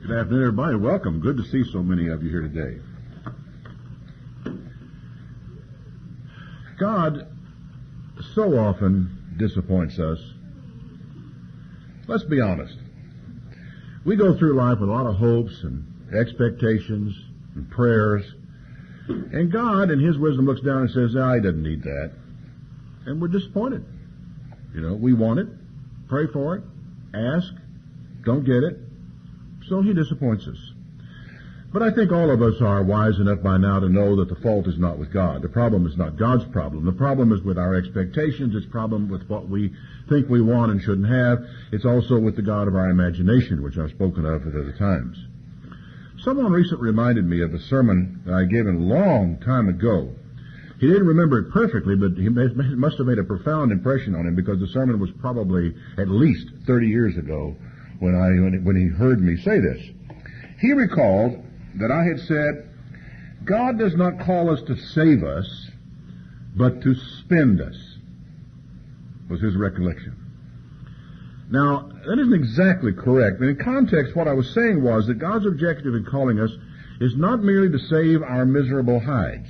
Good afternoon, everybody. Welcome. Good to see so many of you here today. God so often disappoints us. Let's be honest. We go through life with a lot of hopes and expectations and prayers, and God, in His wisdom, looks down and says, "He doesn't need that." And we're disappointed. We want it, pray for it, ask, don't get it, so He disappoints us. But I think all of us are wise enough by now to know that the fault is not with God. The problem is not God's problem. The problem is with our expectations. It's a problem with what we think we want and shouldn't have. It's also with the God of our imagination, which I've spoken of at other times. Someone recently reminded me of a sermon that I gave a long time ago. He didn't remember it perfectly, but it must have made a profound impression on him, because the sermon was probably at least 30 years ago when he heard me say this. He recalled that I had said, God does not call us to save us, but to spend us, was his recollection. Now, that isn't exactly correct. In context, what I was saying was that God's objective in calling us is not merely to save our miserable hides.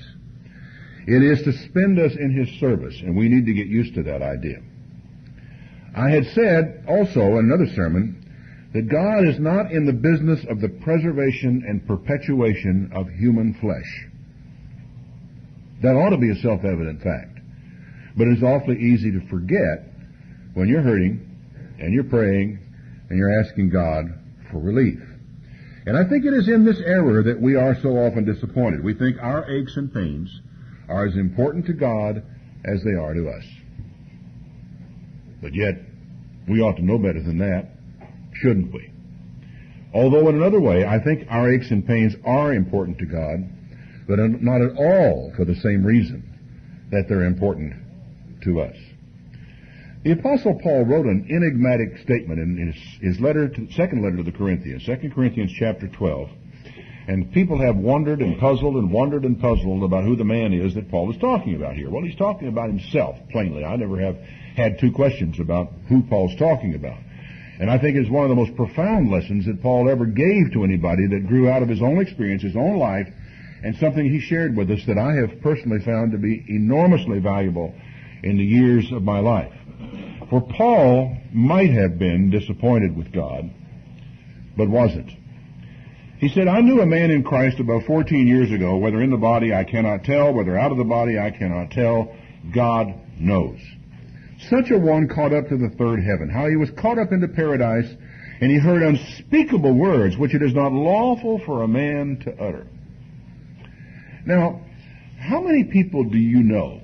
It is to spend us in His service, and we need to get used to that idea. I had said also in another sermon that God is not in the business of the preservation and perpetuation of human flesh. That ought to be a self-evident fact. But it's awfully easy to forget when you're hurting and you're praying and you're asking God for relief. And I think it is in this error that we are so often disappointed. We think our aches and pains are as important to God as they are to us. But yet, we ought to know better than that, shouldn't we? Although in another way, I think our aches and pains are important to God, but not at all for the same reason that they're important to us. The Apostle Paul wrote an enigmatic statement in his second letter to the Corinthians, 2 Corinthians chapter 12. And people have wondered and puzzled about who the man is that Paul is talking about here. Well, he's talking about himself, plainly. I never have had two questions about who Paul's talking about. And I think it's one of the most profound lessons that Paul ever gave to anybody that grew out of his own experience, his own life, and something he shared with us that I have personally found to be enormously valuable in the years of my life. For Paul might have been disappointed with God, but wasn't. He said, I knew a man in Christ about 14 years ago, whether in the body I cannot tell, whether out of the body I cannot tell. God knows. Such a one caught up to the third heaven, how he was caught up into paradise, and he heard unspeakable words which it is not lawful for a man to utter. Now, how many people do you know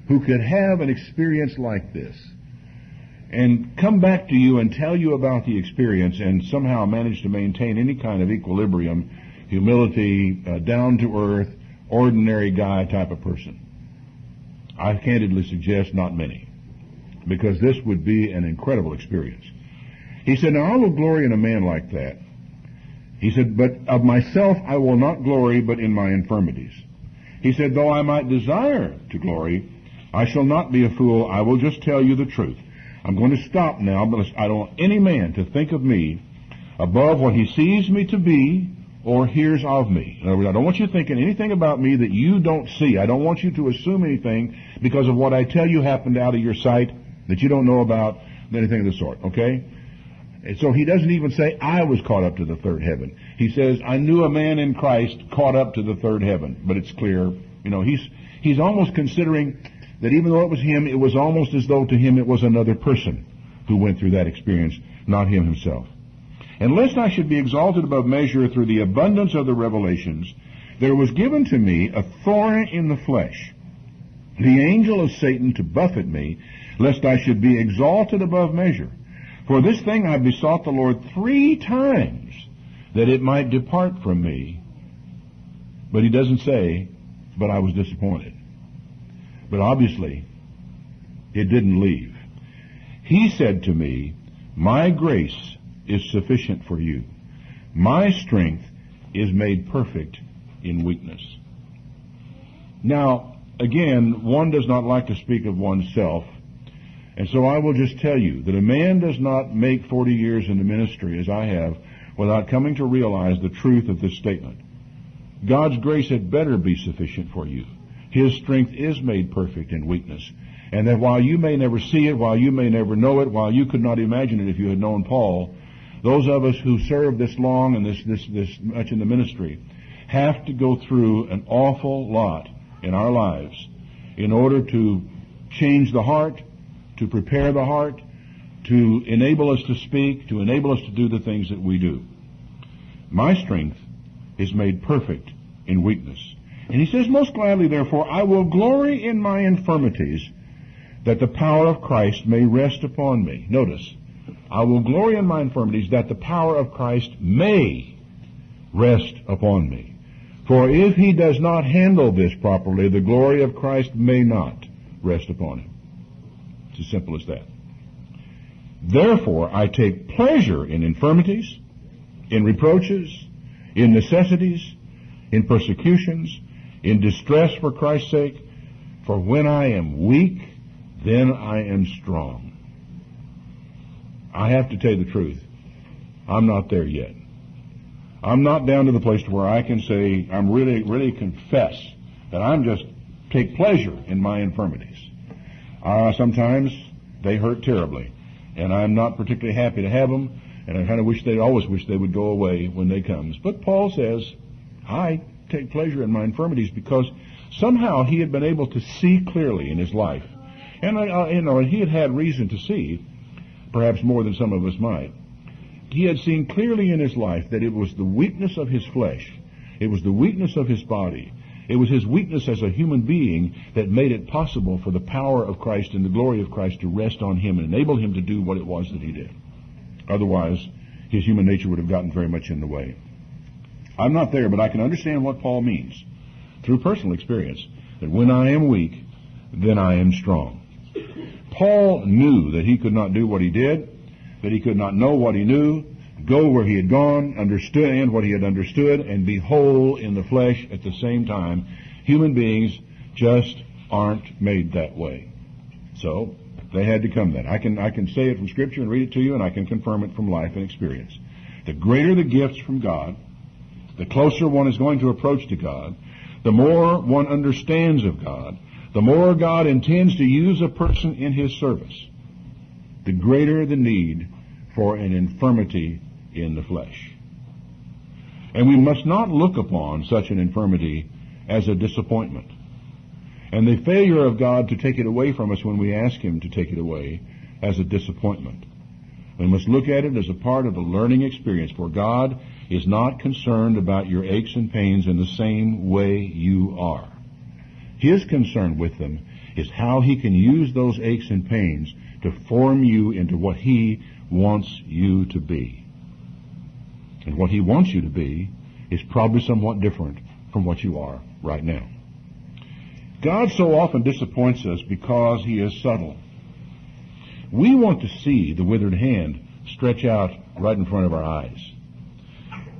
who could have an experience like this and come back to you and tell you about the experience and somehow manage to maintain any kind of equilibrium, humility, down-to-earth, ordinary guy type of person? I candidly suggest not many, because this would be an incredible experience. He said, now I will glory in a man like that. He said, but of myself I will not glory, but in my infirmities. He said, though I might desire to glory, I shall not be a fool. I will just tell you the truth. I'm going to stop now, but I don't want any man to think of me above what he sees me to be or hears of me. In other words, I don't want you thinking anything about me that you don't see. I don't want you to assume anything because of what I tell you happened out of your sight that you don't know about, anything of the sort, okay? And so he doesn't even say, I was caught up to the third heaven. He says, I knew a man in Christ caught up to the third heaven. But it's clear, he's almost considering that even though it was him, it was almost as though to him it was another person who went through that experience, not him himself. And lest I should be exalted above measure through the abundance of the revelations, there was given to me a thorn in the flesh, the angel of Satan to buffet me, lest I should be exalted above measure. For this thing I besought the Lord 3 times, that it might depart from me. But he doesn't say, but I was disappointed. But obviously, it didn't leave. He said to me, my grace is sufficient for you. My strength is made perfect in weakness. Now, again, one does not like to speak of oneself, and so I will just tell you that a man does not make 40 years in the ministry, as I have, without coming to realize the truth of this statement. God's grace had better be sufficient for you. His strength is made perfect in weakness. And that while you may never see it, while you may never know it, while you could not imagine it if you had known Paul, those of us who serve this long and this much in the ministry have to go through an awful lot in our lives in order to change the heart, to prepare the heart, to enable us to speak, to enable us to do the things that we do. My strength is made perfect in weakness. And he says, most gladly, therefore, I will glory in my infirmities, that the power of Christ may rest upon me. Notice, I will glory in my infirmities, that the power of Christ may rest upon me. For if he does not handle this properly, the glory of Christ may not rest upon him. It's as simple as that. Therefore, I take pleasure in infirmities, in reproaches, in necessities, in persecutions, in distress for Christ's sake. For when I am weak, then I am strong. I have to tell you the truth. I'm not there yet. I'm not down to the place to where I can say, I'm really confess that I'm just take pleasure in my infirmities. Sometimes they hurt terribly, and I'm not particularly happy to have them, and I kind of always wish they would go away when they come. But Paul says, I take pleasure in my infirmities, because somehow he had been able to see clearly in his life. And he had had reason to see, perhaps more than some of us might. He had seen clearly in his life that it was the weakness of his flesh, it was the weakness of his body, it was his weakness as a human being that made it possible for the power of Christ and the glory of Christ to rest on him and enable him to do what it was that he did. Otherwise, his human nature would have gotten very much in the way. I'm not there, but I can understand what Paul means through personal experience, that when I am weak, then I am strong. Paul knew that he could not do what he did, that he could not know what he knew, go where he had gone, understand what he had understood, and be whole in the flesh at the same time. Human beings just aren't made that way. So they had to come then. I can say it from Scripture and read it to you, and I can confirm it from life and experience. The greater the gifts from God, the closer one is going to approach to God, the more one understands of God, the more God intends to use a person in his service, the greater the need for an infirmity in the flesh. And we must not look upon such an infirmity as a disappointment, and the failure of God to take it away from us when we ask him to take it away as a disappointment. We must look at it as a part of a learning experience, for God is not concerned about your aches and pains in the same way you are. His concern with them is how he can use those aches and pains to form you into what he wants you to be. And what he wants you to be is probably somewhat different from what you are right now. God so often disappoints us because he is subtle. We want to see the withered hand stretch out right in front of our eyes.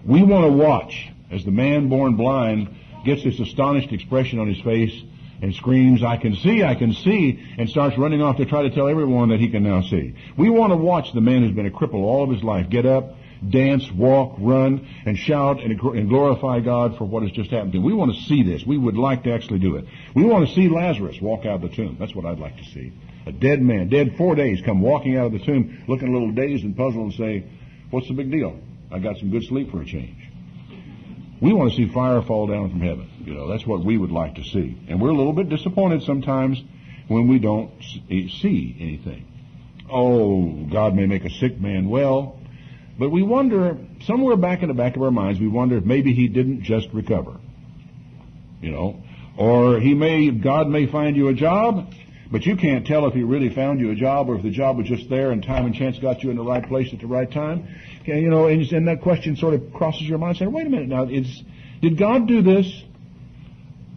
We want to watch as the man born blind gets this astonished expression on his face and screams, I can see, and starts running off to try to tell everyone that he can now see. We want to watch the man who's been a cripple all of his life get up, dance, walk, run, and shout and glorify God for what has just happened to him. We want to see this. We would like to actually do it. We want to see Lazarus walk out of the tomb. That's what I'd like to see. A dead man, dead 4 days, come walking out of the tomb, looking a little dazed and puzzled and say, what's the big deal? I got some good sleep for a change. We want to see fire fall down from heaven. That's what we would like to see. And we're a little bit disappointed sometimes when we don't see anything. Oh, God may make a sick man well, but we wonder, somewhere back in the back of our minds, we wonder if maybe he didn't just recover. Or God may find you a job, but you can't tell if he really found you a job or if the job was just there and time and chance got you in the right place at the right time. And that question sort of crosses your mind saying, wait a minute now, did God do this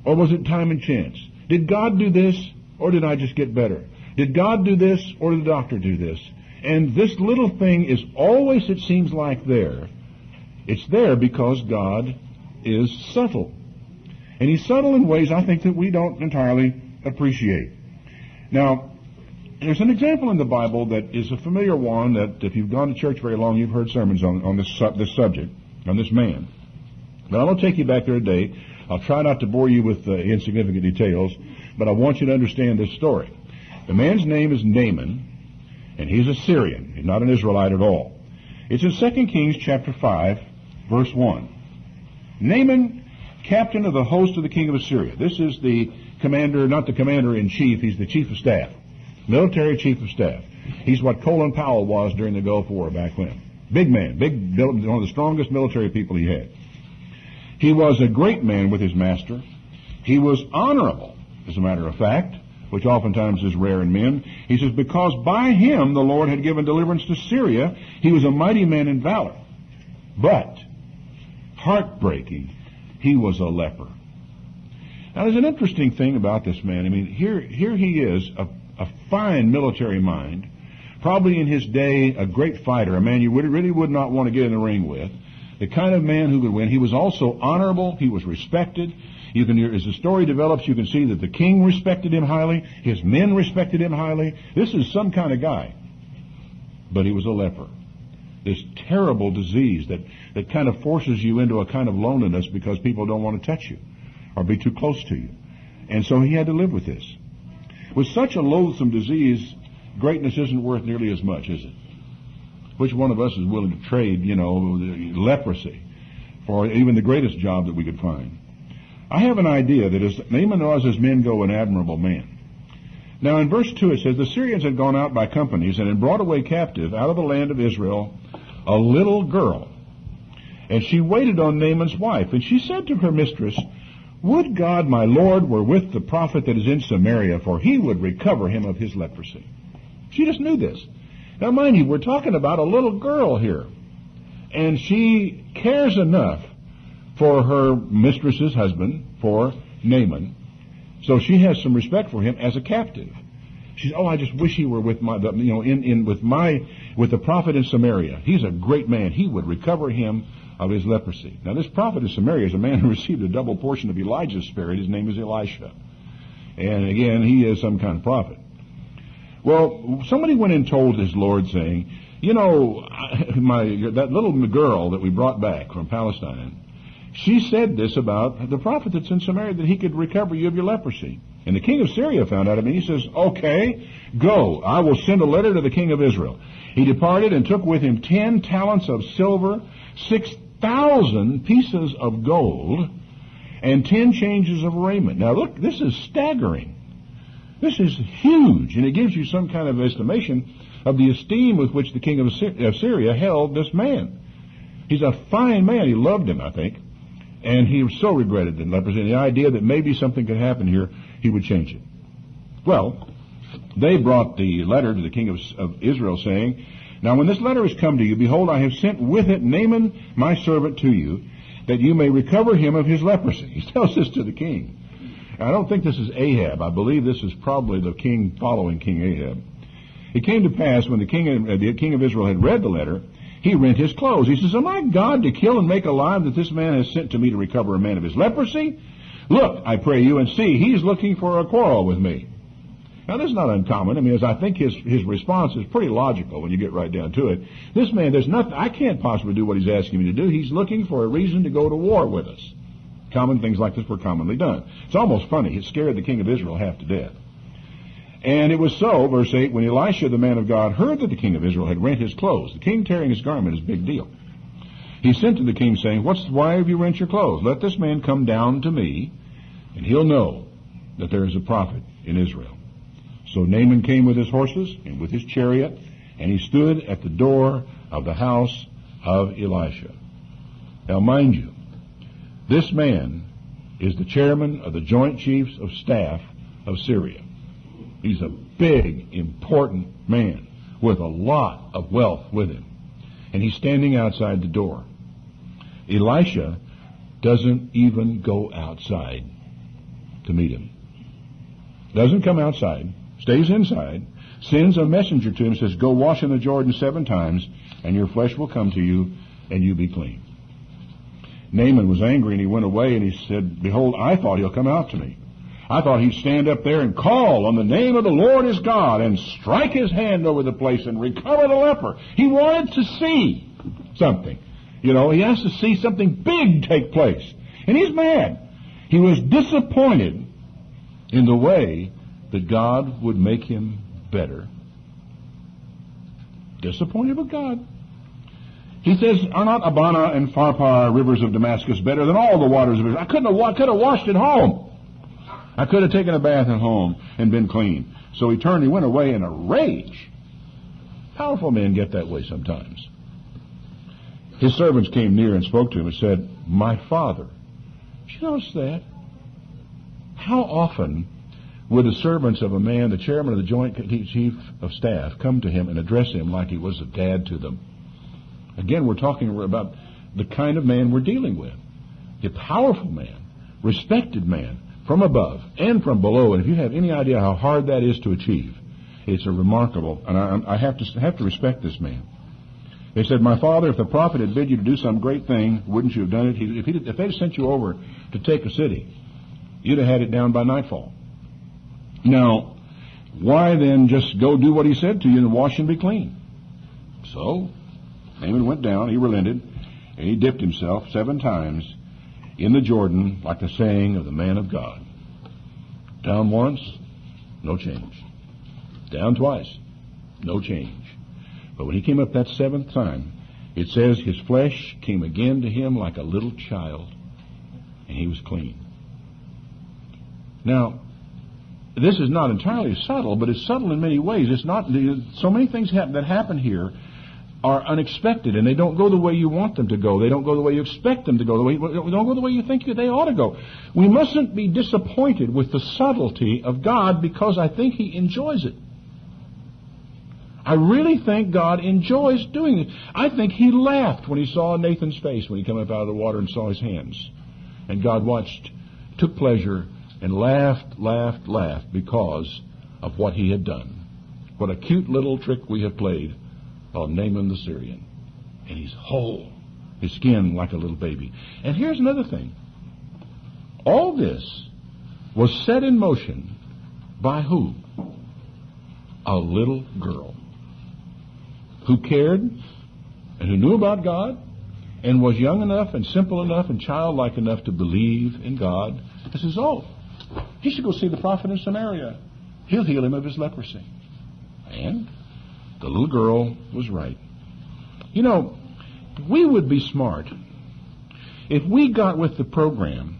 or was it time and chance? Did God do this or did I just get better? Did God do this or did the doctor do this? And this little thing is always, it seems like there. It's there because God is subtle. And he's subtle in ways I think that we don't entirely appreciate. Now, There's an example in the Bible that is a familiar one that if you've gone to church very long, you've heard sermons on this subject, on this man. But I will take you back there today. I'll try not to bore you with insignificant details, but I want you to understand this story. The man's name is Naaman, and he's a Syrian. He's not an Israelite at all. It's in 2 Kings chapter 5, verse 1. Naaman, captain of the host of the king of Assyria. This is the commander, not the commander-in-chief, he's the chief of staff. Military chief of staff. He's what Colin Powell was during the Gulf War back when. Big man, one of the strongest military people he had. He was a great man with his master. He was honorable, as a matter of fact, which oftentimes is rare in men. He says, because by him the Lord had given deliverance to Syria, he was a mighty man in valor. But, heartbreaking, he was a leper. Now, there's an interesting thing about this man. I mean, here he is, a fine military mind, probably in his day a great fighter, a man you really would not want to get in the ring with, the kind of man who could win. He was also honorable. He was respected. You can, as the story develops, you can see that the king respected him highly. His men respected him highly. This is some kind of guy. But he was a leper. This terrible disease that kind of forces you into a kind of loneliness because people don't want to touch you or be too close to you. And so he had to live with this. With such a loathsome disease, greatness isn't worth nearly as much, is it? Which one of us is willing to trade, leprosy for even the greatest job that we could find? I have an idea that as Naaman was as men go, an admirable man. Now in verse 2 it says, the Syrians had gone out by companies and had brought away captive out of the land of Israel a little girl. And she waited on Naaman's wife. And she said to her mistress, would God my Lord were with the prophet that is in Samaria, for he would recover him of his leprosy. She just knew this. Now mind you, we're talking about a little girl here. And she cares enough for her mistress's husband, for Naaman. So she has some respect for him as a captive. She says, I just wish he were with with the prophet in Samaria. He's a great man. He would recover him of his leprosy. Now this prophet in Samaria is a man who received a double portion of Elijah's spirit. His name is Elisha. And again, he is some kind of prophet. Well, somebody went and told his Lord, saying, that little girl that we brought back from Palestine, she said this about the prophet that's in Samaria, that he could recover you of your leprosy. And the king of Syria found out of it, and he says, okay, go. I will send a letter to the king of Israel. He departed and took with him 10 talents of silver, 6,000 pieces of gold, and 10 changes of raiment. Now look, this is staggering. This is huge, and it gives you some kind of estimation of the esteem with which the king of Syria held this man. He's a fine man. He loved him, I think. And he so regretted the leprosy, and the idea that maybe something could happen here, he would change it. Well, they brought the letter to the king of Israel, saying, now when this letter has come to you, behold, I have sent with it Naaman, my servant, to you, that you may recover him of his leprosy. He tells this to the king. I don't think this is Ahab. I believe this is probably the king following King Ahab. It came to pass when the king of Israel had read the letter, he rent his clothes. He says, am I God to kill and make alive that this man has sent to me to recover a man of his leprosy? Look, I pray you, and see, he's looking for a quarrel with me. Now, this is not uncommon. I mean, as I think his response is pretty logical when you get right down to it. This man, there's nothing, I can't possibly do what he's asking me to do. He's looking for a reason to go to war with us. Common things like this were commonly done. It's almost funny. It scared the king of Israel half to death. And it was so, verse 8, when Elisha, the man of God, heard that the king of Israel had rent his clothes. The king tearing his garment is a big deal. He sent to the king, saying, why have you rent your clothes? Let this man come down to me, and he'll know that there is a prophet in Israel. So Naaman came with his horses and with his chariot, and he stood at the door of the house of Elisha. Now, mind you, this man is the chairman of the Joint Chiefs of Staff of Syria. He's a big, important man with a lot of wealth with him. And he's standing outside the door. Elisha doesn't even go outside to meet him. Doesn't come outside, stays inside, sends a messenger to him, says, go wash in the Jordan 7 times, and your flesh will come to you, and you be clean. Naaman was angry, and he went away, and he said, behold, I thought he'll come out to me. I thought he'd stand up there and call on the name of the Lord his God and strike his hand over the place and recover the leper. He wanted to see something. You know, he has to see something big take place. And he's mad. He was disappointed in the way that God would make him better. Disappointed with God. He says, are not Abana and Pharpar, rivers of Damascus, better than all the waters of Israel? I could have washed at home. I could have taken a bath at home and been clean. So he turned and went away in a rage. Powerful men get that way sometimes. His servants came near and spoke to him and said, my father. Did you notice that? How often would the servants of a man, the chairman of the Joint Chief of Staff, come to him and address him like he was a dad to them? Again, we're talking about the kind of man we're dealing with. A powerful man, respected man, from above and from below. And if you have any idea how hard that is to achieve, it's a remarkable, and I have to respect this man. They said, my father, if the prophet had bid you to do some great thing, wouldn't you have done it? If they'd sent you over to take a city, you'd have had it down by nightfall. Now, why then just go do what he said to you and wash and be clean? So, Naaman went down, he relented, and he dipped himself 7 times in the Jordan, like the saying of the man of God. Down once, no change. Down twice, no change. But when he came up that 7th time, it says his flesh came again to him like a little child, and he was clean. Now, this is not entirely subtle, but it's subtle in many ways. It's not. So many things that happen here are unexpected, and they don't go the way you want them to go. They don't go the way you expect them to go. They don't go the way you think they ought to go. We mustn't be disappointed with the subtlety of God, because I think he enjoys it. I really think God enjoys doing it. I think he laughed when he saw Nathan's face when he came up out of the water and saw his hands. And God watched, took pleasure, and laughed because of what he had done. What a cute little trick we have played on Naaman the Syrian. And he's whole, his skin like a little baby. And here's another thing. All this was set in motion by who? A little girl who cared and who knew about God and was young enough and simple enough and childlike enough to believe in God. This is all. He should go see the prophet in Samaria. He'll heal him of his leprosy. And the little girl was right. You know, we would be smart if we got with the program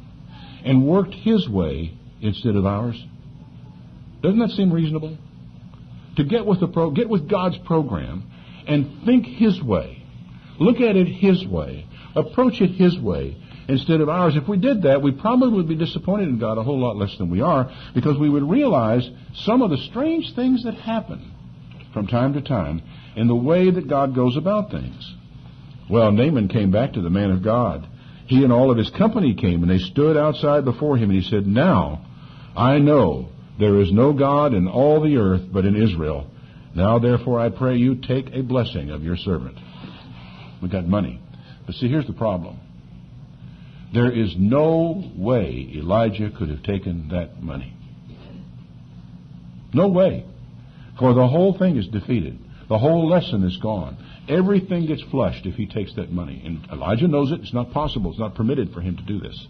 and worked his way instead of ours. Doesn't that seem reasonable? To get with God's program and think his way. Look at it his way. Approach it his way instead of ours. If we did that, we probably would be disappointed in God a whole lot less than we are, because we would realize some of the strange things that happen from time to time in the way that God goes about things. Well, Naaman came back to the man of God. He and all of his company came, and they stood outside before him, and he said, now I know there is no God in all the earth but in Israel. Now therefore I pray you, take a blessing of your servant. We got money. But see, here's the problem. There is no way Elijah could have taken that money. No way. For the whole thing is defeated. The whole lesson is gone. Everything gets flushed if he takes that money. And Elijah knows it. It's not possible. It's not permitted for him to do this.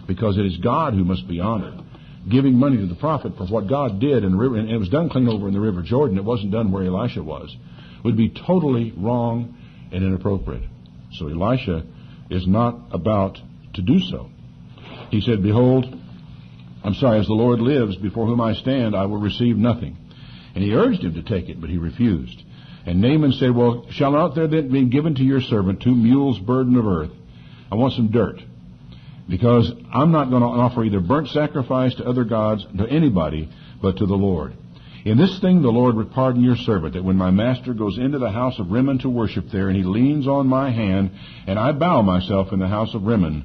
Because it is God who must be honored. Giving money to the prophet for what God did in the river, and it was done clean over in the River Jordan. It wasn't done where Elisha was. Would be totally wrong and inappropriate. So Elisha is not about to do so. He said, behold, as the Lord lives, before whom I stand, I will receive nothing. And he urged him to take it, but he refused. And Naaman said, well, shall not there then be given to your servant 2 mules burden of earth? I want some dirt. Because I'm not going to offer either burnt sacrifice to other gods, to anybody, but to the Lord. In this thing the Lord would pardon your servant, that when my master goes into the house of Rimmon to worship there, and he leans on my hand, and I bow myself in the house of Rimmon,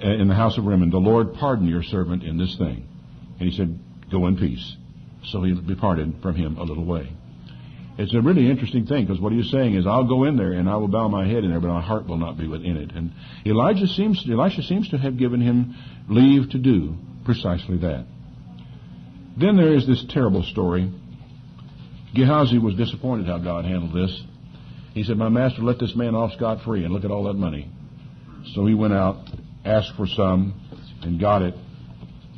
the Lord pardon your servant in this thing. And he said, go in peace. So he departed from him a little way. It's a really interesting thing, because what he is saying is, I'll go in there and I will bow my head in there, but my heart will not be within it. And Elisha seems to have given him leave to do precisely that. Then there is this terrible story. Gehazi was disappointed how God handled this. He said, my master let this man off scot-free, and look at all that money. So he went out, asked for some, and got it,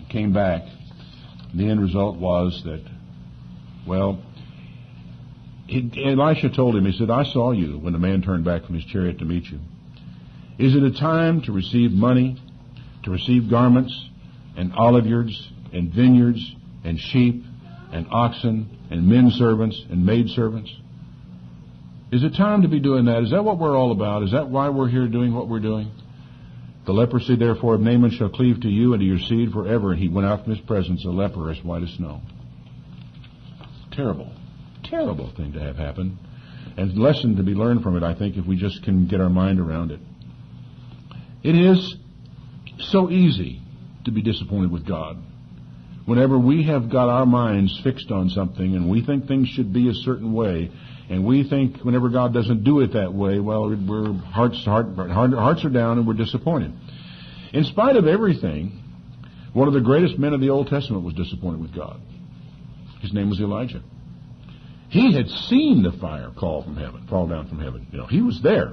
came back. The end result was that, well, Elisha told him, he said, I saw you when the man turned back from his chariot to meet you. Is it a time to receive money, to receive garments, and oliveyards, and vineyards, and sheep, and oxen, and men servants, and maid servants? Is it time to be doing that? Is that what we're all about? Is that why we're here doing what we're doing? The leprosy, therefore, of Naaman shall cleave to you and to your seed forever. And he went out from his presence a leper as white as snow. Terrible, terrible thing to have happen. And lesson to be learned from it, I think, if we just can get our mind around it. It is so easy to be disappointed with God. Whenever we have got our minds fixed on something and we think things should be a certain way, and we think whenever God doesn't do it that way, well, our hearts are down and we're disappointed. In spite of everything, one of the greatest men of the Old Testament was disappointed with God. His name was Elijah. He had seen the fire fall down from heaven. You know, he was there.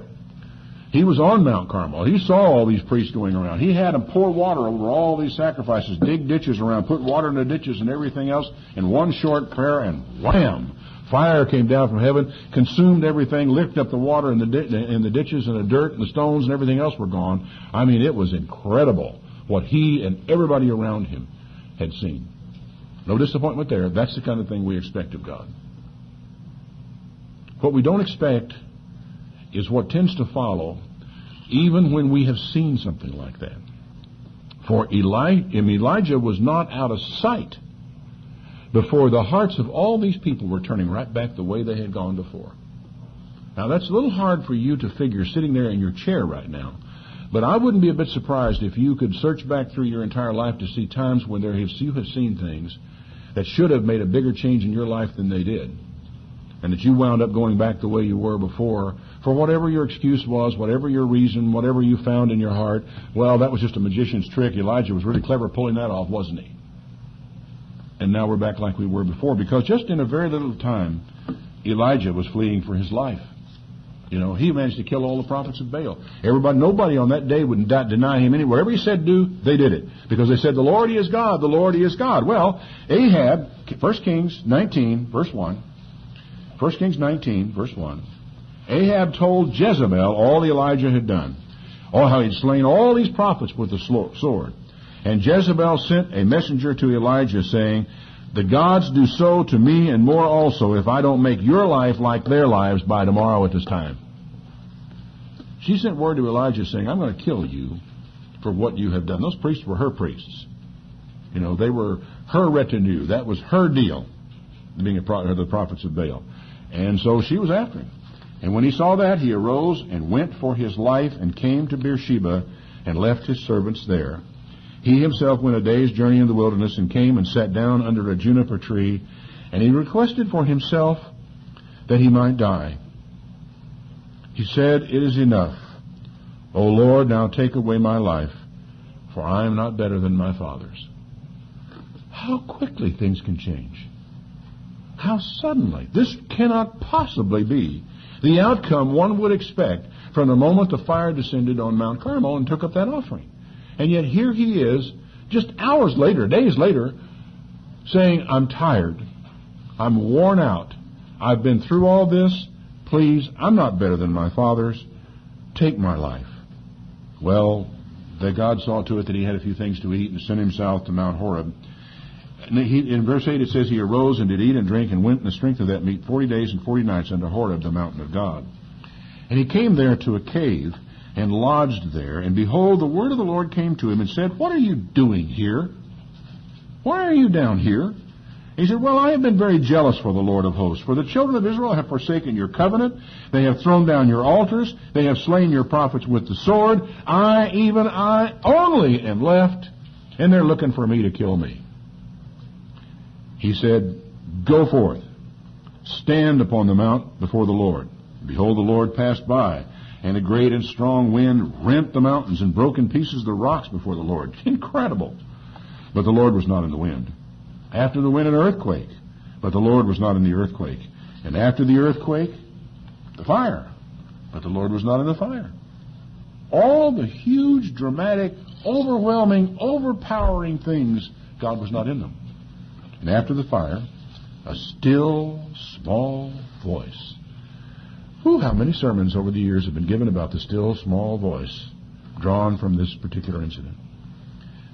He was on Mount Carmel. He saw all these priests going around. He had them pour water over all these sacrifices, dig ditches around, put water in the ditches and everything else, in one short prayer, and wham! Fire came down from heaven, consumed everything, lifted up the water in the ditches and the dirt and the stones and everything else were gone. I mean, it was incredible what he and everybody around him had seen. No disappointment there. That's the kind of thing we expect of God. What we don't expect is what tends to follow even when we have seen something like that. For Elijah was not out of sight before the hearts of all these people were turning right back the way they had gone before. Now, that's a little hard for you to figure sitting there in your chair right now, but I wouldn't be a bit surprised if you could search back through your entire life to see times when you have seen things that should have made a bigger change in your life than they did, and that you wound up going back the way you were before for whatever your excuse was, whatever your reason, whatever you found in your heart. Well, that was just a magician's trick. Elijah was really clever pulling that off, wasn't he? And now we're back like we were before, because just in a very little time, Elijah was fleeing for his life. You know, he managed to kill all the prophets of Baal. Nobody on that day would deny him anywhere. Whatever he said do, they did it. Because they said, the Lord, He is God, the Lord, He is God. Well, Ahab, 1 Kings 19, verse 1. 1 Kings 19, verse 1. Ahab told Jezebel all Elijah had done. Oh, how he'd slain all these prophets with the sword. And Jezebel sent a messenger to Elijah saying, the gods do so to me and more also if I don't make your life like their lives by tomorrow at this time. She sent word to Elijah saying, I'm going to kill you for what you have done. Those priests were her priests. You know, they were her retinue. That was her deal, being the prophets of Baal. And so she was after him. And when he saw that, he arose and went for his life and came to Beersheba and left his servants there. He himself went a day's journey in the wilderness and came and sat down under a juniper tree, and he requested for himself that he might die. He said, it is enough. O Lord, now take away my life, for I am not better than my fathers. How quickly things can change. How suddenly. This cannot possibly be the outcome one would expect from the moment the fire descended on Mount Carmel and took up that offering. And yet here he is, just hours later, days later, saying, I'm tired. I'm worn out. I've been through all this. Please, I'm not better than my fathers. Take my life. Well, God saw to it that he had a few things to eat and sent him south to Mount Horeb. And in verse 8 it says, he arose and did eat and drink and went in the strength of that meat 40 days and 40 nights unto Horeb, the mountain of God. And he came there to a cave and lodged there. And behold, the word of the Lord came to him and said, what are you doing here? Why are you down here? He said, well, I have been very jealous for the Lord of hosts. For the children of Israel have forsaken your covenant. They have thrown down your altars. They have slain your prophets with the sword. I only am left, and they're looking for me to kill me. He said, go forth, stand upon the mount before the Lord. Behold, the Lord passed by, and a great and strong wind rent the mountains and broke in pieces the rocks before the Lord. Incredible. But the Lord was not in the wind. After the wind, an earthquake. But the Lord was not in the earthquake. And after the earthquake, the fire. But the Lord was not in the fire. All the huge, dramatic, overwhelming, overpowering things, God was not in them. And after the fire, a still, small voice. Whew, how many sermons over the years have been given about the still, small voice drawn from this particular incident?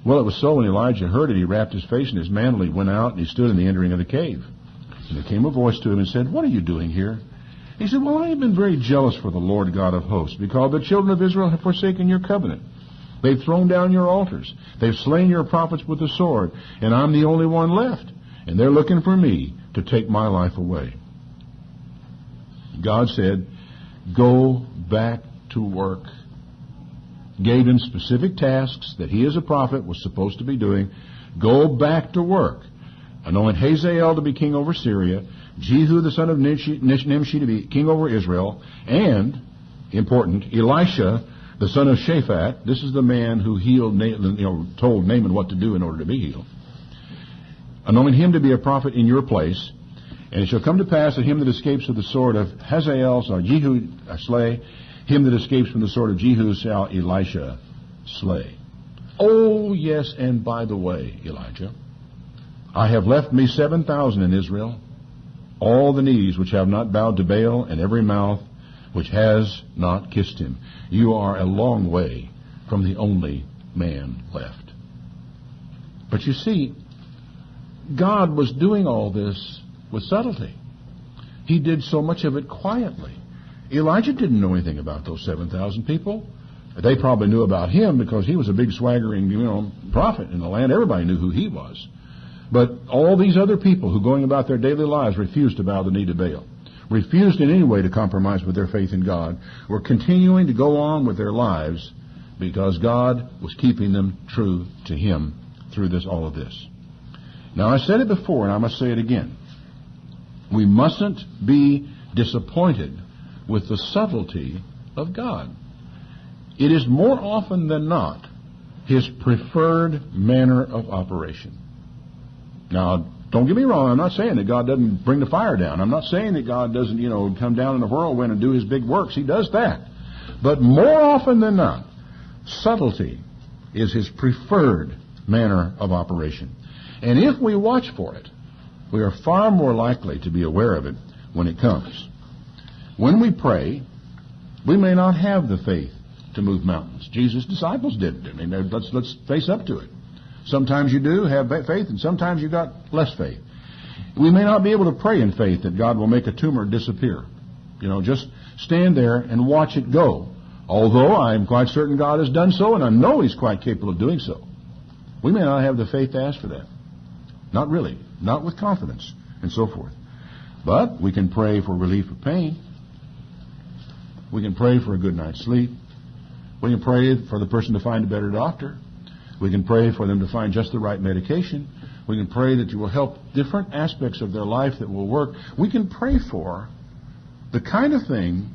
Well, it was so when Elijah heard it, he wrapped his face in his mantle, he went out, and he stood in the entering of the cave. And there came a voice to him and said, "What are you doing here?" He said, "Well, I have been very jealous for the Lord God of hosts, because the children of Israel have forsaken your covenant. They've thrown down your altars. They've slain your prophets with the sword, and I'm the only one left. And they're looking for me to take my life away." God said, "Go back to work." Gave him specific tasks that he as a prophet was supposed to be doing. Go back to work. Anoint Hazael to be king over Syria, Jehu the son of Nimshi to be king over Israel, and, important, Elisha the son of Shaphat. This is the man who told Naaman what to do in order to be healed. Anoint him to be a prophet in your place. And it shall come to pass that him that escapes with the sword of Hazael shall Jehu slay. Him that escapes from the sword of Jehu shall Elisha slay. Oh, yes, and by the way, Elijah, I have left me 7,000 in Israel, all the knees which have not bowed to Baal, and every mouth which has not kissed him. You are a long way from the only man left. But you see, God was doing all this with subtlety. He did so much of it quietly. Elijah didn't know anything about those 7,000 people. They probably knew about him because he was a big swaggering, prophet in the land. Everybody knew who he was. But all these other people who going about their daily lives refused to bow the knee to Baal, refused in any way to compromise with their faith in God, were continuing to go on with their lives because God was keeping them true to him through all of this. Now, I said it before, and I must say it again. We mustn't be disappointed with the subtlety of God. It is more often than not his preferred manner of operation. Now, don't get me wrong. I'm not saying that God doesn't bring the fire down. I'm not saying that God doesn't, come down in a whirlwind and do his big works. He does that. But more often than not, subtlety is his preferred manner of operation. And if we watch for it, we are far more likely to be aware of it when it comes. When we pray, we may not have the faith to move mountains. Jesus' disciples didn't. I mean, let's face up to it. Sometimes you do have faith, and sometimes you got less faith. We may not be able to pray in faith that God will make a tumor disappear. Just stand there and watch it go. Although I'm quite certain God has done so, and I know he's quite capable of doing so. We may not have the faith to ask for that. Not really. Not with confidence, and so forth. But we can pray for relief of pain. We can pray for a good night's sleep. We can pray for the person to find a better doctor. We can pray for them to find just the right medication. We can pray that you will help different aspects of their life that will work. We can pray for the kind of thing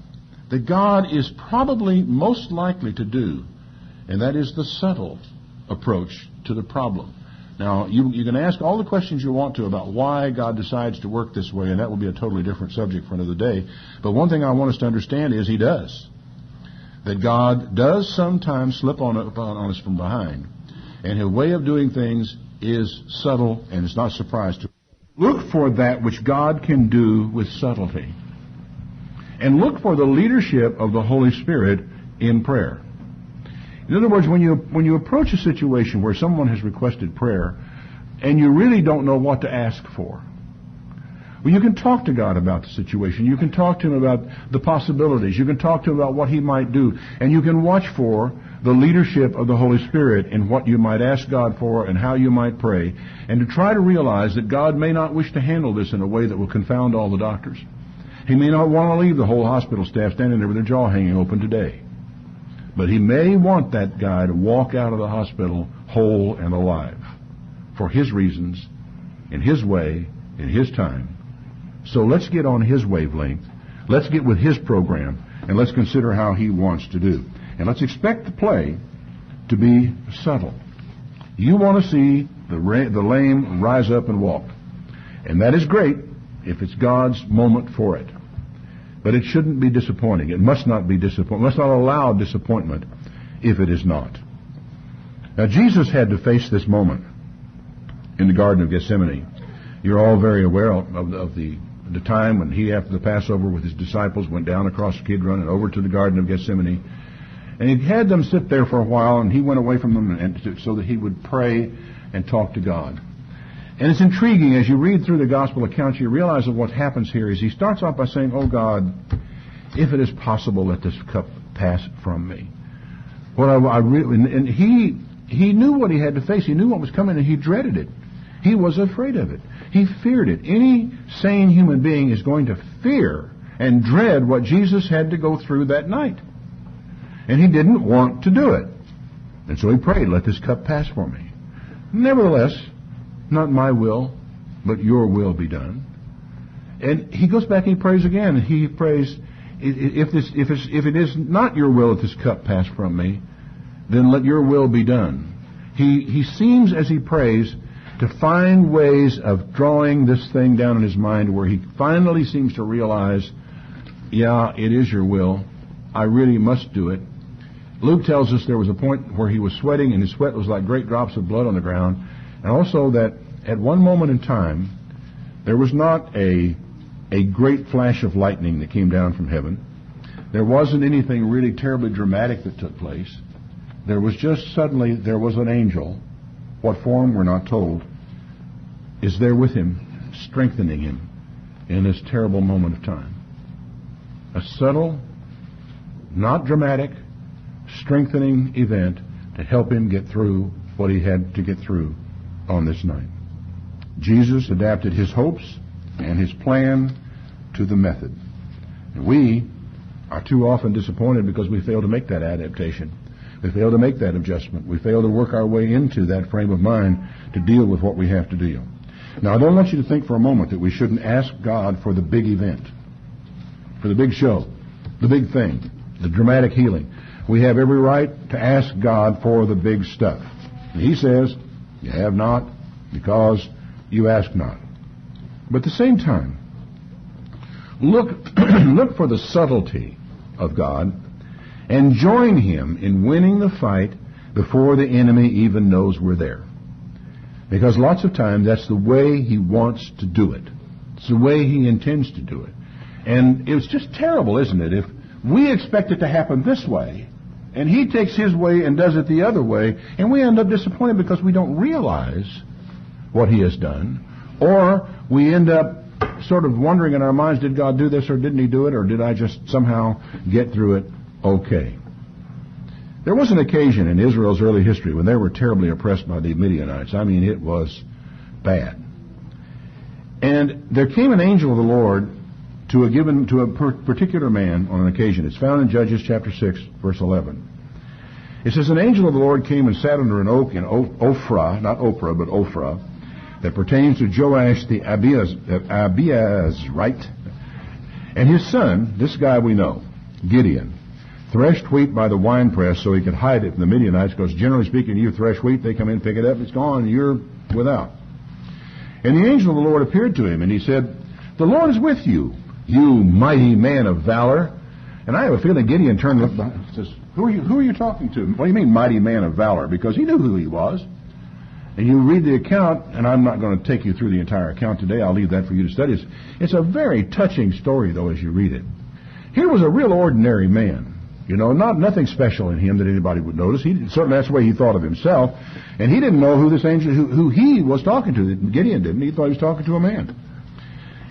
that God is probably most likely to do, and that is the subtle approach to the problem. Now, you can ask all the questions you want to about why God decides to work this way, and that will be a totally different subject for another day. But one thing I want us to understand is he does. That God does sometimes slip on us from behind. And his way of doing things is subtle, and it's not a surprise to us. Look for that which God can do with subtlety. And look for the leadership of the Holy Spirit in prayer. In other words, when you approach a situation where someone has requested prayer and you really don't know what to ask for, well, you can talk to God about the situation. You can talk to him about the possibilities. You can talk to him about what he might do. And you can watch for the leadership of the Holy Spirit in what you might ask God for and how you might pray. And to try to realize that God may not wish to handle this in a way that will confound all the doctors. He may not want to leave the whole hospital staff standing there with their jaw hanging open today. But he may want that guy to walk out of the hospital whole and alive for his reasons, in his way, in his time. So let's get on his wavelength. Let's get with his program, and let's consider how he wants to do. And let's expect the play to be subtle. You want to see the lame rise up and walk. And that is great if it's God's moment for it. But it shouldn't be disappointing. It must not be disappointing. Must not allow disappointment if it is not. Now, Jesus had to face this moment in the Garden of Gethsemane. You're all very aware of the time when he, after the Passover with his disciples, went down across Kidron and over to the Garden of Gethsemane. And he had them sit there for a while, and he went away from them so that he would pray and talk to God. And it's intriguing, as you read through the gospel accounts, you realize that what happens here is he starts off by saying, "Oh God, if it is possible, let this cup pass from me." And he knew what he had to face. He knew what was coming, and he dreaded it. He was afraid of it. He feared it. Any sane human being is going to fear and dread what Jesus had to go through that night. And he didn't want to do it. And so he prayed, "Let this cup pass for me. Nevertheless, not my will, but your will be done." And he goes back and he prays again. He prays, if it is not your will that this cup pass from me, then let your will be done. He seems, as he prays, to find ways of drawing this thing down in his mind where he finally seems to realize, yeah, it is your will. I really must do it. Luke tells us there was a point where he was sweating and his sweat was like great drops of blood on the ground. And also that at one moment in time, there was not a great flash of lightning that came down from heaven. There wasn't anything really terribly dramatic that took place. There was just suddenly, there was an angel. What form, we're not told, is there with him, strengthening him in this terrible moment of time. A subtle, not dramatic, strengthening event to help him get through what he had to get through on this night. Jesus adapted his hopes and his plan to the method. And we are too often disappointed because we fail to make that adaptation. We fail to make that adjustment. We fail to work our way into that frame of mind to deal with what we have to deal. Now, I don't want you to think for a moment that we shouldn't ask God for the big event, for the big show, the big thing, the dramatic healing. We have every right to ask God for the big stuff. And he says, "You have not because you ask not." But at the same time, look for the subtlety of God and join him in winning the fight before the enemy even knows we're there. Because lots of times that's the way he wants to do it. It's the way he intends to do it. And it's just terrible, isn't it, if we expect it to happen this way, and he takes his way and does it the other way, and we end up disappointed because we don't realize what he has done, or we end up sort of wondering in our minds, did God do this or didn't he do it, or did I just somehow get through it okay? There was an occasion in Israel's early history when they were terribly oppressed by the Midianites. I mean, it was bad. And there came an angel of the Lord to a particular man on an occasion. It's found in Judges chapter 6, verse 11. It says, "An angel of the Lord came and sat under an oak in Ophrah, not Oprah, but Ophrah, that pertains to Joash the Abiezrite, and his son," this guy we know, Gideon, "threshed wheat by the winepress so he could hide it from the Midianites," because generally speaking, you thresh wheat, they come in, pick it up, it's gone, and you're without. "And the angel of the Lord appeared to him, and he said, 'The Lord is with you, you mighty man of valor.'" And I have a feeling Gideon turned up and says, Who are you talking to? What do you mean, mighty man of valor? Because he knew who he was. And you read the account, and I'm not going to take you through the entire account today. I'll leave that for you to study. It's a very touching story, though, as you read it. Here was a real ordinary man. You know, nothing special in him that anybody would notice. Certainly that's the way he thought of himself. And he didn't know who this angel, who he was talking to. Gideon didn't. He thought he was talking to a man.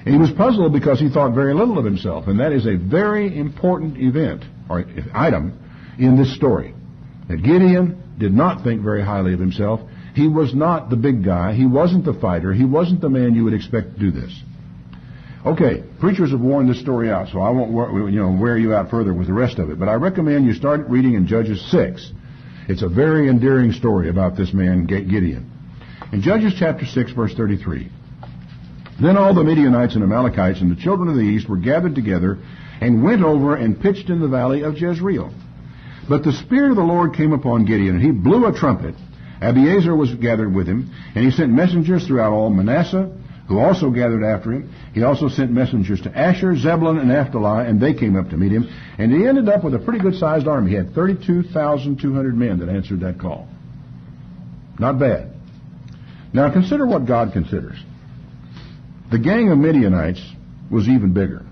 And he was puzzled because he thought very little of himself. And that is a very important event, or item, in this story. That Gideon did not think very highly of himself. He was not the big guy. He wasn't the fighter. He wasn't the man you would expect to do this. Okay, preachers have worn this story out, so I won't wear you out further with the rest of it. But I recommend you start reading in Judges 6. It's a very endearing story about this man, Gideon. In Judges chapter 6, verse 33, "Then all the Midianites and Amalekites and the children of the east were gathered together and went over and pitched in the valley of Jezreel. But the Spirit of the Lord came upon Gideon, and he blew a trumpet, Abiezer was gathered with him, and he sent messengers throughout all Manasseh, who also gathered after him. He also sent messengers to Asher, Zebulun, and Naphtali, and they came up to meet him. And he ended up with a pretty good-sized army. He had 32,200 men that answered that call. Not bad. Now consider what God considers. The gang of Midianites was even bigger.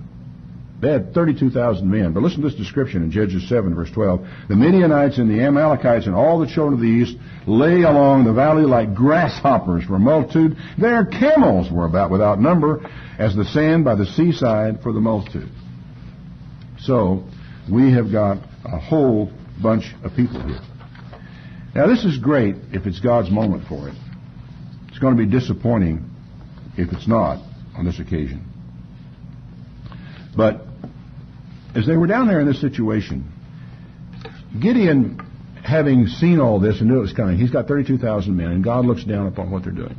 They had 32,000 men. But listen to this description in Judges 7, verse 12. The Midianites and the Amalekites and all the children of the east lay along the valley like grasshoppers for multitude. Their camels were about without number, as the sand by the seaside for the multitude. So, we have got a whole bunch of people here. Now, this is great if it's God's moment for it. It's going to be disappointing if it's not on this occasion. But as they were down there in this situation, Gideon, having seen all this and knew it was coming, he's got 32,000 men, and God looks down upon what they're doing.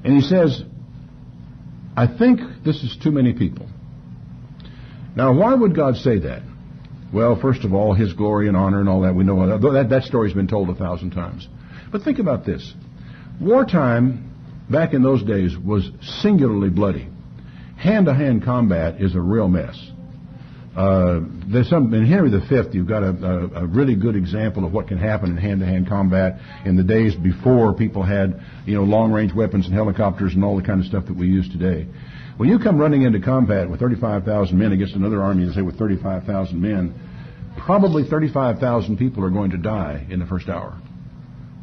And he says, I think this is too many people. Now, why would God say that? Well, first of all, His glory and honor and all that, we know that story's been told 1,000 times. But think about this. Wartime, back in those days, was singularly bloody. Hand-to-hand combat is a real mess. In Henry V, you've got a really good example of what can happen in hand-to-hand combat in the days before people had, long-range weapons and helicopters and all the kind of stuff that we use today. When you come running into combat with 35,000 men against another army, say with 35,000 men, probably 35,000 people are going to die in the first hour.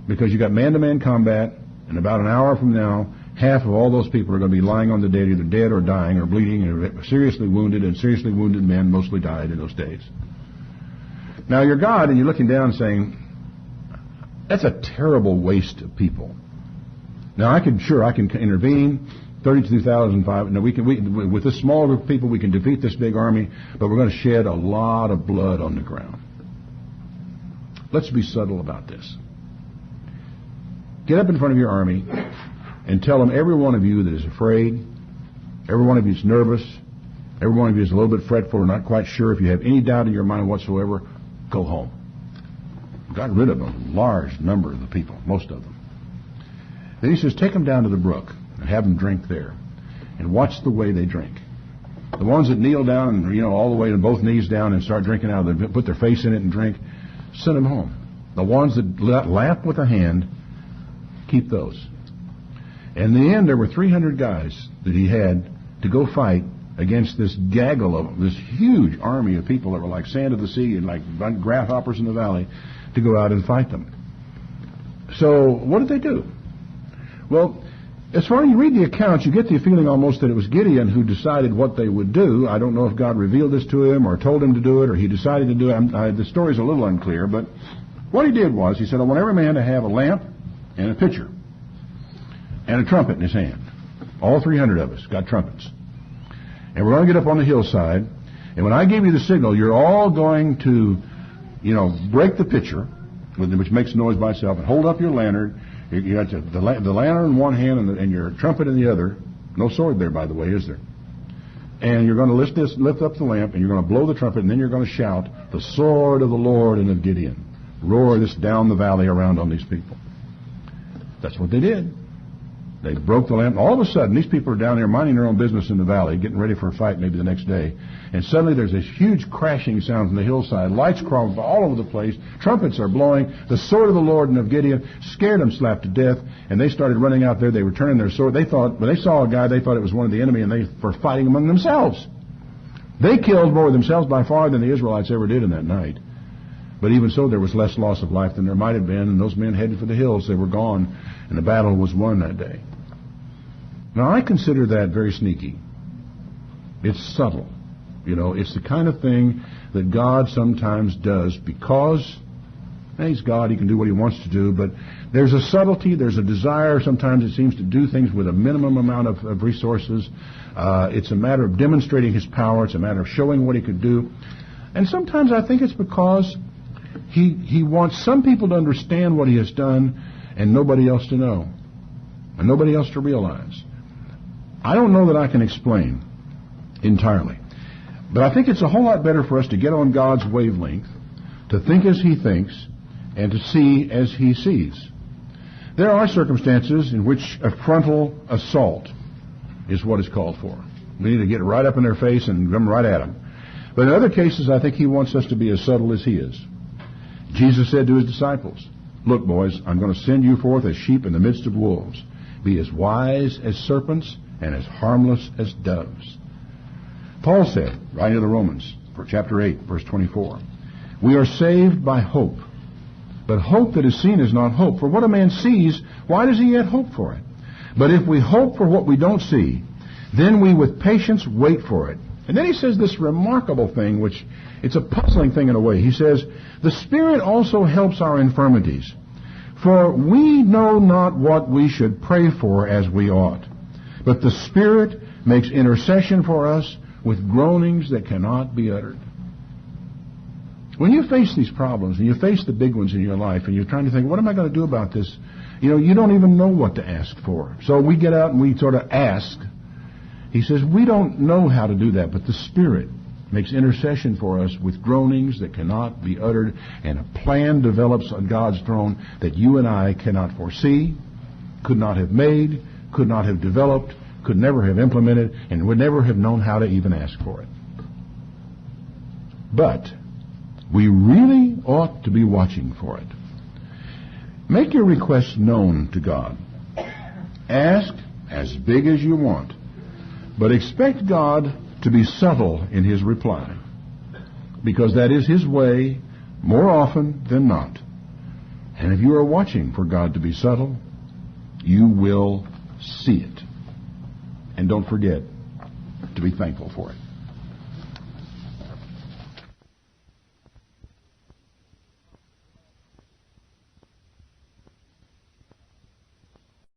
Because you've got man-to-man combat, and about an hour from now, half of all those people are going to be lying on the dead, either dead or dying or bleeding or seriously wounded, and seriously wounded men mostly died in those days. Now you're God, and you're looking down saying, that's a terrible waste of people. Now I can intervene, 32,005. Now with this small group of people, we can defeat this big army, but we're going to shed a lot of blood on the ground. Let's be subtle about this. Get up in front of your army and tell them, every one of you that is afraid, every one of you is nervous, every one of you is a little bit fretful or not quite sure, if you have any doubt in your mind whatsoever, go home. Got rid of a large number of the people, most of them. Then he says, take them down to the brook and have them drink there. And watch the way they drink. The ones that kneel down and, all the way to both knees down and start drinking out of it, put their face in it and drink, send them home. The ones that lap with a hand, keep those. And in the end, there were 300 guys that he had to go fight against this gaggle of this huge army of people that were like sand of the sea and like grasshoppers in the valley, to go out and fight them. So what did they do? Well, as far as you read the accounts, you get the feeling almost that it was Gideon who decided what they would do. I don't know if God revealed this to him or told him to do it or he decided to do it. The story's a little unclear, but what he did was he said, I want every man to have a lamp and a pitcher and a trumpet in his hand. All 300 of us got trumpets. And we're going to get up on the hillside, and when I give you the signal, you're all going to, break the pitcher, which makes noise by itself, and hold up your lantern. You got the lantern in one hand and your trumpet in the other. No sword there, by the way, is there? And you're going to lift up the lamp, and you're going to blow the trumpet, and then you're going to shout, the sword of the Lord and of Gideon. Roar this down the valley around on these people. That's what they did. They broke the lamp. All of a sudden, these people are down there minding their own business in the valley, getting ready for a fight maybe the next day. And suddenly there's this huge crashing sound from the hillside. Lights crawling all over the place. Trumpets are blowing. The sword of the Lord and of Gideon scared them slap to death. And they started running out there. They were turning their sword. They thought, when they saw a guy, they thought it was one of the enemy, and they were fighting among themselves. They killed more themselves by far than the Israelites ever did in that night. But even so, there was less loss of life than there might have been. And those men headed for the hills. They were gone. And the battle was won that day. Now, I consider that very sneaky. It's subtle. It's the kind of thing that God sometimes does because he's God. He can do what he wants to do. But there's a subtlety. There's a desire. Sometimes it seems to do things with a minimum amount of resources. It's a matter of demonstrating his power. It's a matter of showing what he could do. And sometimes I think it's because he wants some people to understand what he has done and nobody else to know and nobody else to realize. I don't know that I can explain entirely. But I think it's a whole lot better for us to get on God's wavelength, to think as he thinks, and to see as he sees. There are circumstances in which a frontal assault is what is called for. We need to get right up in their face and come right at them. But in other cases, I think he wants us to be as subtle as he is. Jesus said to his disciples, "Look, boys, I'm going to send you forth as sheep in the midst of wolves. Be as wise as serpents and as harmless as doves." Paul said, writing to the Romans, for chapter 8, verse 24, "We are saved by hope. But hope that is seen is not hope. For what a man sees, why does he yet hope for it? But if we hope for what we don't see, then we with patience wait for it." And then he says this remarkable thing, which it's a puzzling thing in a way. He says, "The Spirit also helps our infirmities. For we know not what we should pray for as we ought. But the Spirit makes intercession for us with groanings that cannot be uttered." When you face these problems, and you face the big ones in your life, and you're trying to think, what am I going to do about this? You don't even know what to ask for. So we get out and we sort of ask. He says, we don't know how to do that, but the Spirit makes intercession for us with groanings that cannot be uttered, and a plan develops on God's throne that you and I cannot foresee, could not have made, could not have developed, could never have implemented, and would never have known how to even ask for it. But we really ought to be watching for it. Make your requests known to God. Ask as big as you want, but expect God to be subtle in his reply, because that is his way more often than not. And if you are watching for God to be subtle, you will see it. And don't forget to be thankful for it.